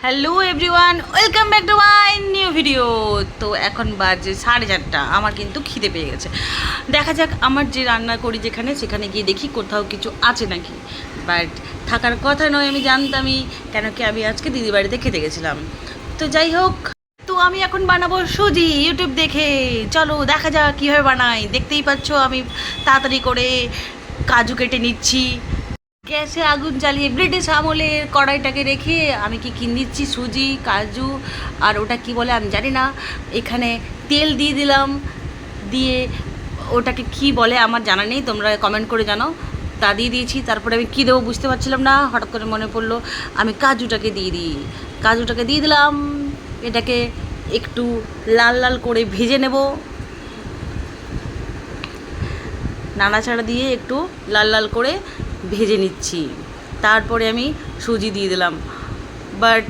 Hello everyone, welcome back to my new video. তো এখন বাজে 4:30। আমার কিন্তু খিদে পেয়ে গেছে। দেখা যাক আমার যে রান্না করি সেখানে গিয়ে দেখি কোথাও কিছু আছে নাকি। বাট থাকার কথা নয়, আমি জানতামই, কেন কি আমি আজকে দিদি বাড়িতে খেতে গেছিলাম। তো যাই হোক, তো আমি এখন বানাবো সুজি ইউটিউব দেখে। চলো দেখা যাক কীভাবে বানাই। দেখতেই পাচ্ছ আমি তাড়াতাড়ি করে কাজু কেটে নিচ্ছি। গ্যাসে আগুন জ্বালিয়ে ব্রিটিশ আমলের কড়াইটাকে রেখে আমি কি নিচ্ছি সুজি, কাজু আর ওটা কি বলে আমি জানি না। এখানে তেল দিয়ে দিলাম, দিয়ে ওটাকে কি বলে আমার জানা নেই, তোমরা কমেন্ট করে জানো। তা দিয়ে দিয়েছি। তারপরে আমি কী দেবো বুঝতে পারছিলাম না, হঠাৎ করে মনে পড়লো আমি কাজুটাকে দিয়ে দিই। কাজুটাকে দিয়ে দিলাম। এটাকে একটু লাল লাল করে ভেজে নেব। নাড়াচাড়া দিয়ে একটু লাল লাল করে ভেজে নিচ্ছি। তারপরে আমি সুজি দিয়ে দিলাম। বাট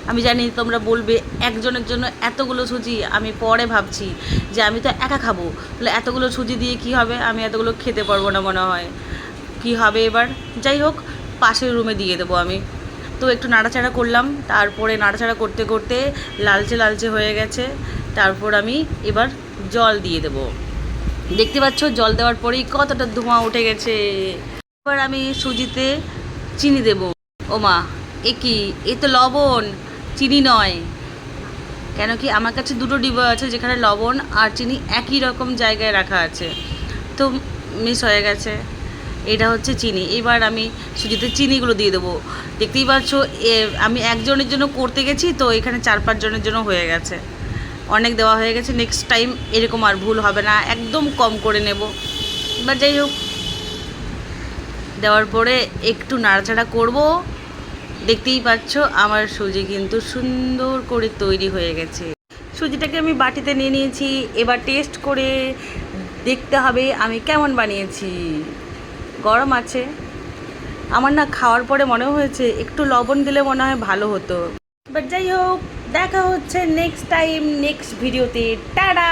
আমি জানি তোমরা বলবে একজনের জন্য এতগুলো সুজি। আমি পরে ভাবছি যে আমি তো একা খাবো, তাহলে এতগুলো সুজি দিয়ে কি হবে, আমি এতগুলো খেতে পারবো না মনে হয়। কি হবে এবার, যাই হোক পাশের রুমে দিয়ে দেবো আমি। তো একটু নাড়াচাড়া করলাম, তারপরে নাড়াচাড়া করতে করতে লালচে লালচে হয়ে গেছে। তারপর আমি এবার জল দিয়ে দেবো। দেখতে পাচ্ছ জল দেওয়ার পরেই কতটা ধোঁয়া উঠে গেছে। এবার আমি সুজিতে চিনি দেব। ওমা, এ কি, এ তো লবণ, চিনি নয়। কেন কি আমার কাছে দুটো ডিব্বা আছে যেখানে লবণ আর চিনি একই রকম জায়গায় রাখা আছে, তো মিস হয়ে গেছে। এটা হচ্ছে চিনি। এবার আমি সুজিতে চিনিগুলো দিয়ে দেবো। দেখতেই পাচ্ছ আমি একজনের জন্য করতে গেছি, তো এখানে 4-5 জনের জন্য হয়ে গেছে। অনেক দেওয়া হয়ে গেছে। নেক্সট টাইম এরকম আর ভুল হবে না, একদম কম করে নেব। এবার যাই হোক, দেওয়ার পরে একটু নাড়াচাড়া করব। দেখতেই পাচ্ছ আমার সুজি কিন্তু সুন্দর করে তৈরি হয়ে গেছে। সুজিটাকে আমি বাটিতে নিয়ে নিয়েছি। এবার টেস্ট করে দেখতে হবে আমি কেমন বানিয়েছি। গরম আছে। আমার না খাওয়ার পরে মনে হয়েছে একটু লবণ দিলে মনে হয় ভালো হতো। বাট যাই হোক, দেখা হচ্ছে নেক্সট টাইম নেক্সট ভিডিওতে। টাটা।